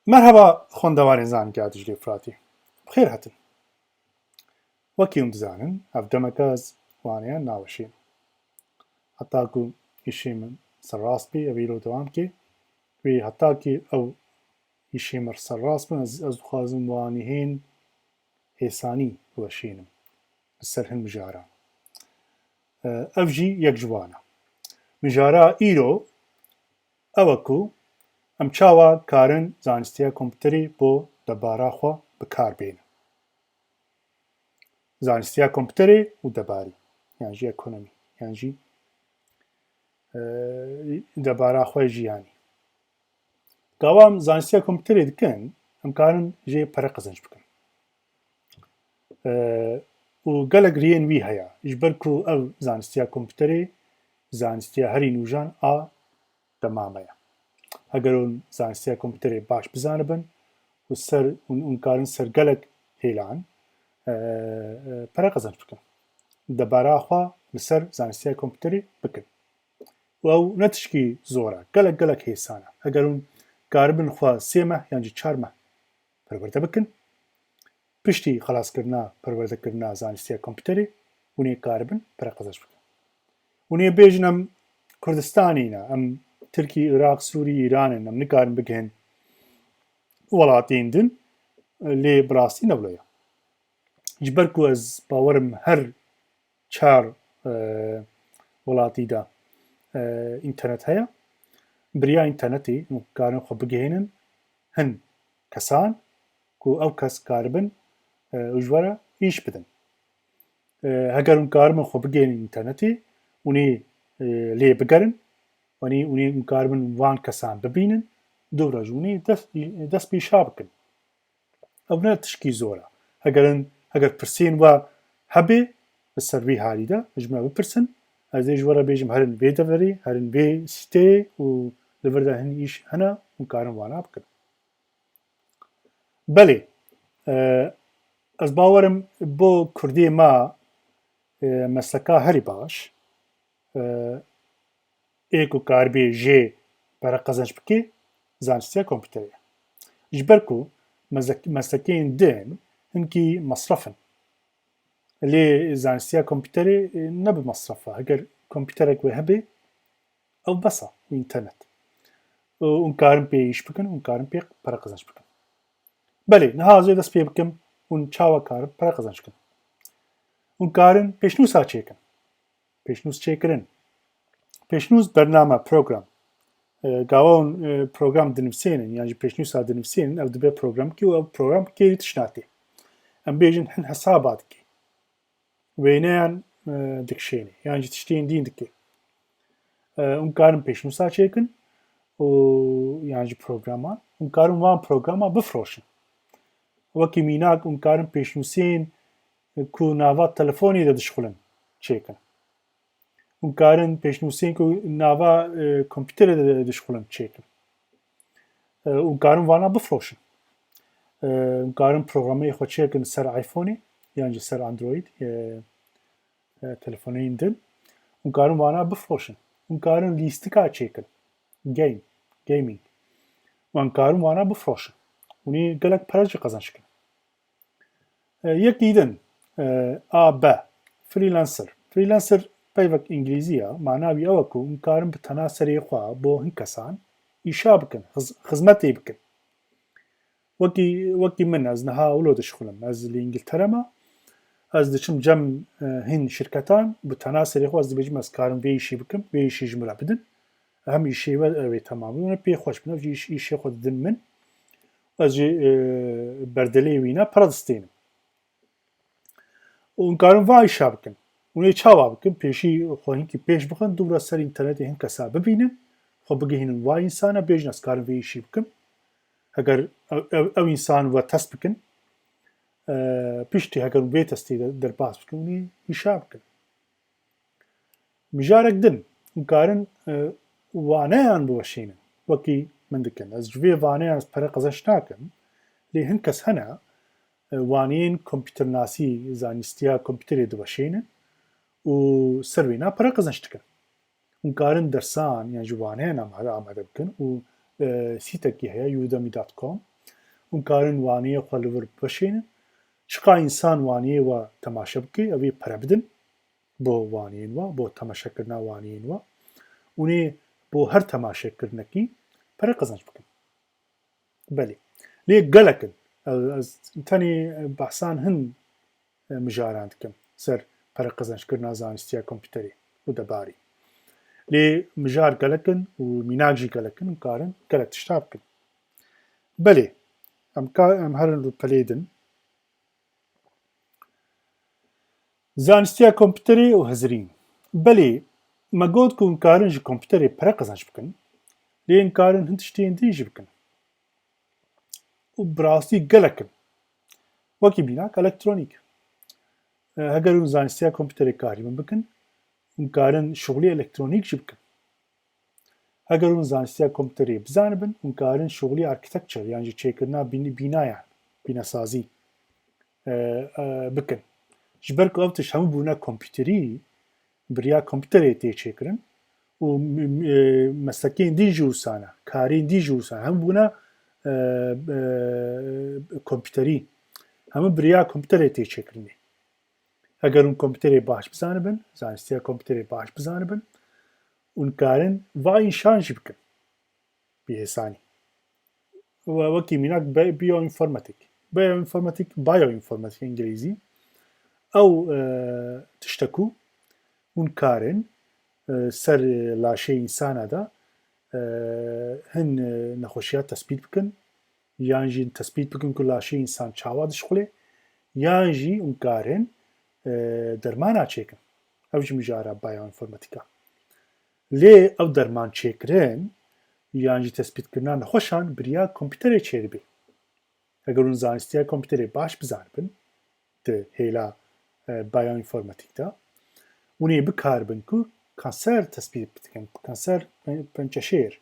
مرحبا خوندەوارێن زانکە دژگەی فراتی بخێر هاتن وەکیوم دزانن ئەفدەمەکەس وانەیە ناوەشین هەتاکو ئیشی من سەرڕاست بێ ئەوی لەو دەوام کێ وێ هەتاکی ئەو ئیشی مەر سەرڕاست بن ئەز خوازم وانی هێن هێسانی وەشینم لەسەر هەن مژارە ئەڤژی یەک جوانە مژارە ئیرۆ ئەوەکو ئەم چاوە کارن زانستیە کۆمپیوتەری بۆ دەباراخوا بکاربێنن زانستیە کۆمپیوتەرێ و دەباری یانژی ئەکۆنۆمی یانژی دەباراخوای ژیانی گاوام زانستیە کۆمپیوتەرێ دکەن ئەم کارن ژێ پەرە قەزەنج بکەن و گەلک گرێن وی هەیە ژبەرکو ئەو زانستیە کۆمپیوتەرێ زانستیە هەری نوژان ئا دەمامەیە ئەگەرون زانستیە کۆمپیوتەرێ باش بزانە بن و سەر اون کارن سەر گەلک هێلان پەرە قەزەنج بکەن دەباراخوا لەسەر زانستیە کۆمپیوتەرێ بکەن و ئەو نەتشکی زۆرە گەلک هێسانە ئەگەرون کاربن خوا سێمە یانجی چارمە پەروەردە بکەن پشتی خلاصکردنا پەروەردەکردنا زانستیە کۆمپیوتەرێ ونێ کاربن پەرە قەزەنج بکەن ونێ بێژن ئەم کوردستانینە ئەم ترکی عێراق سووری ئیرانن ئەم نکارن بگەن وڵاتین دن لێ بڕاستی نەبڵەیە جبەرکو ئەز باوەرم هەر چار وڵاتیدا ئینتەرنێت هەیە بریا ئینتەرنێتی کارن خۆ بگەێنن هەن کەسان و ئەو کەس کاربن ژوەرە ئیش بدن هەگەرم کارمە خۆ بگەێنن ئینتەرنێتی ونێ لێ بگەرن وەنی ونێ کاربن وان کەسان ببینن دوورە ژوونی دەست پیشا بکەن ئەو نە تشکی زۆرە ئەگەر پرسین وە هەبێ بە سەروی حالیدا ژمە بپرسن ئەزێ ژوەرە بێژم هەرن بێ دەڤەری هەرن بێ سیتێ و لەڤەردا هەن ئیش هەنە و کارم وانا بکەن بەلێ ئەس باوەرم بۆ کوردێ ما مەسلەکە هەری باش ئێک و کاربێ ژێ پەرە قەزەنج بکێ زانستیە کۆمپیوتەرێ ژبەرکو مەسلەکەین دن هەنکی مەسرەفن لێ زانستیە کۆمپیوتەرێ نەبە مەسرەفە هەگەر کۆمپیوتەرێک وێ هەبێ ئەو بەسە ئینتەرنێت اون کارم پێ ئیش بکەن اون کارم پێ پەرە قەزەنج بکەن بەلێ نەهازێ دەست پێ بکەم اون چاوە کارم پەرە قەزەنج بکەن اون کارن پێشنووسا چێکن پێشنووس چێکردن پێشنووس بەرنامە پرۆگرام گاوەون پرۆگرام دنووسێنن یانجی پێشنووسا دنووسێنن ئەو دەبێت پرۆگرامکی و ئەو پرۆگرام کێری تشناتێ ئەم بێژن هەن هەساباتکی وێنەیان دکشێنێ یانجی تشتین دین دکێ اون کارم پێشنووسا چێکن و یانجی پرۆگرامان اون کارم وان پرۆگراما بفرۆشن وەکی میناک اون کارم پێشنووسین کو ناوا تەلەفۆنی دەدشخولن چێکن اون کارن پێشنووسین کو ناوا کۆمپیوتەرە دەدشخولن چێکن اون کارم وانا بفرۆشن اون کارم پرۆگرامەی خۆ چێکن سەر ئایفۆنی یانجی سەر ئەندرۆید تەلەفۆنەین دن اون کارم وانا بفرۆشن اون کارن لیستکا چێکن گەیمینگ وان کارم وانا بفرۆشن ونی گەلک پەرەجی قەزەنجکن یەکی دن ئابە فریلانسەر پەیوەک ئینگلیزیە ماناوی ئەوەکو اون کارم بتەنا سەرێخوا بۆ هەن کەسان ئیشا بکەن خزمەتێ بکەن وەکی من ئەز نەها وڵۆ دەشخولم ئەز لە ئینگلتەرەمە ئەز دەچم جەم هین شرکەتان بتەنا سەرێخوا ئەز دەبێژم ئەز کارم وێ ئیشی بکەم وێ ئیشی ژمرە بدن هەم ئیشێوە ئەوێ تەمامی ونە پێ خۆش بنە ئیشێ خۆ ددن من ئەز بەردەلێ وینە پەرە دەستێنم اون کارم وا ئیشا بکەن ونێ چاوا بکەن پێشی خۆینکی پێش بخەن دوورە سەر ئینتەرنێتی هەن کەسا ببینن خۆ بگەهێنن وای ئینسانە بێژن ئەس کارم وێ ئیشی بکەم ئەگەر ئەو ئینسان وە تەست بکەن پشتی هەگەر وێ تەستی دەرباس بکەن ونی ئیشا بکەن مژارێک دن اون کارن وانەیان بوەشێنن وەکی من دکەن ئەس ژێ وانەیان پەرە قەزەنج ناکەم لێ هەن کەس هەنە وانەیەن کۆمپیوتەر ناسی زانستیە کۆمپیوتەرێ دەوەشێنن و سەروێنا پەرە قەزەنج دکەن اون کارن دەرسان یان ژوانەیان ئامادە بکەن و سیتێکی هەیە udemy.com ونكارن وانية خلور بشين شقا إنسان وانية وتماشا بكي أبي بربدن بو وانين بو تماشا كرنا وانين وني بو هر تماشا كرنكي برا قزنج بكن بلي ليه قلقن تاني بحسان هن مجاران دكن سر برا قزنج كرنا زانستيا كمبيوتري ودباري ليه مجار قلقن وميناجي قلقن ونكارن قلق تشتابكن بلي ام هرن بليدن زانستيا كمبيوتري وهزرين بلي ما قود كون كارن جي كمبيوتري برا قزنج بكن لين كارن هنتشتين ديجي بكن وبراستي قلقن وكي بيناك الكترونيك هقرون زانستيا كمبيوتري كاري من بكن ونكارن شغلي الكترونيك جبكن هقرون زانستيا كمبيوتري بزانبن ونكارن شغلي اركتكتشر يعني جي تشيكرنا بينا يعني بينا سازي بكن جبرك اوتش هم بونا كمبيوتري بريا كمبيوتري تي تشيكرن ومساكين دي جوسانا كارين دي جوسانا هم بونا كمبيوتري هم بريا كمبيوتري تي تشيكرني اگر كمبيوتري باش بزانبن زانستيا كمبيوتري باش بزانبن ونكارن واي شانج بكن بيهساني وكي ميناك بيو انفورماتيك بايو انفورماتيك انجليزي او تشتكو ونكارن سر لاشي انسان دا هن نخوشيات تثبيت بكن يانجي تثبيت بكن كل لاشي انسان چاواد شغله يانجي ونكارن درمانا چيكن اوج مجارة بايو انفورماتيكا ليه او درمان چيكرن يانجي تثبيت كرنا نخوشان بريا كمبيوتري چيربي اگرون زانستيا كمبيوتري باش بزانبن ده هيلا بايو انفورماتيك دا وني بكاربن كو كانسر تثبيت بتكن كانسر بنچشير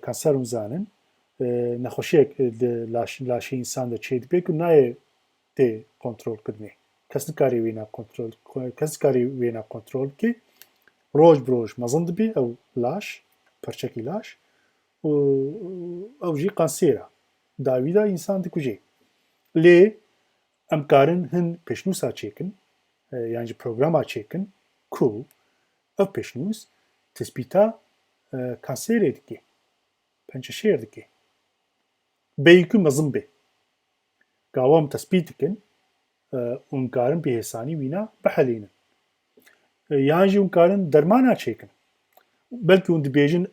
كانسر ونزانن نخوشيك لاشي انسان دا چيربي كو ناي تي كنترول كدني كسنكاري وينا كنترول كي روج بروج مزند بي او لاش پرچكي لاش او جي قانسيرا داويدا انسان دكوجي لي امكارن هن پشنوسا چيكن يعني بروغراما چيكن كو او پشنوس تثبيتا كانسير دكي پنچشير دكي بيكو مزن بي قاوام تثبيتكن ونكارن بهساني وينا بحلينا يعني ونكارن درمانا چيكن بلكي وند بيجن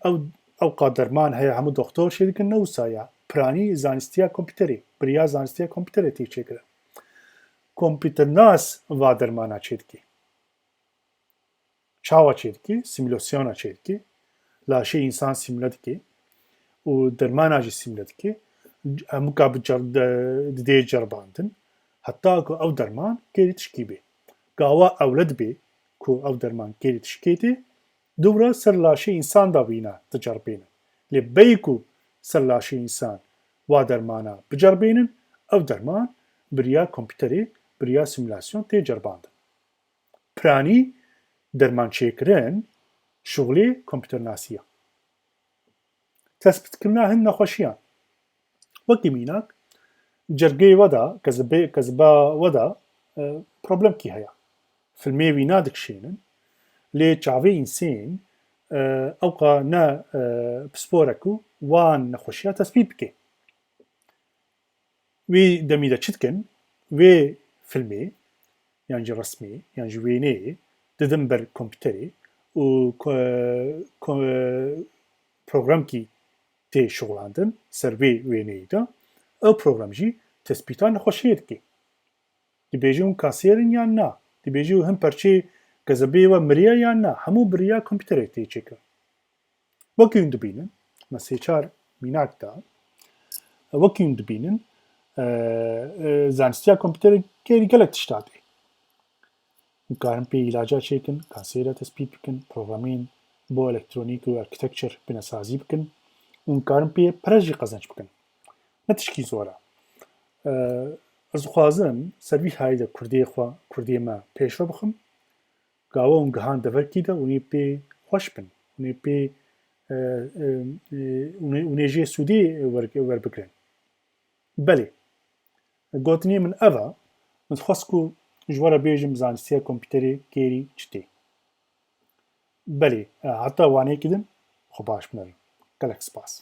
او قادرمان هي هم دكتور شيكن نوسايا براني زانستيا كمبيوتري بريا زانستيا كمبيوتري تي چيكن كمبيوتر ناس و درمانا چيدكي چاوا چيدكي سيمولاسيونا چيدكي لاشي انسان سيمولادكي و درمانا جي سيمولادكي مقابل دي جرباندن حتى او درمان كيري تشكي بي قاوا اولد بي كو او درمان كيري تشكيتي دورا سر لاشي انسان دا بينا تجربين لبيكو سر لاشي انسان و درمانا بجربين او درمان بريا كمبيوتري بريا سيمولاسيون تي جرباندن براني درمان چيكرن شغلي كمبيوتر ناسية تثبت كرنا هن نخوشيان وكي ميناك جرگي ودا كذبا ودا بروبلم كي هيا فيلمي وينا دكشينن لي چاوي انسان اوقا نا بسبوركو وان نخوشيا تثبيت بكي وي دميدا چتكن وي فيلمي يعني رسمي يعني ويني ددنبر كمبيوتري و بروغرام كي تي شغلاندن سروي ويني دا او بروغرام جي تثبيتا نخوشيا دكي دي بيجون كاسيرن يا نا دي بيجو هم پرچي كذبي ومريا يا نا همو بريا كمبيوتري تي چيكر وكيون دبينن مسيچار ميناك دا وكيون دبينن زانستيا كمبيوتري كيري گلك تشتاتي مكارن بي علاجا چيكن كانسيرا تثبيت بكن بروغرامين بو الكترونيك و اركتكتشر بنسازي بكن ومكارن بي پرجي قزنج بكن نتشكي زورا از خوازم سروي هايدا كردي ما پیش رو بخم قاوه ونگهان دفرکی دا ونی پی خوش بن ونی پی ونی جه سودی ور بکرن بەێ گوتنی من ئەڤە من خۆسک و ژوەرە بێژم زانستیە کۆمپیوتەری کێری چتێ بەێ هەتا وانەیەکردن خۆ باش بنەوی گەلێک سپاس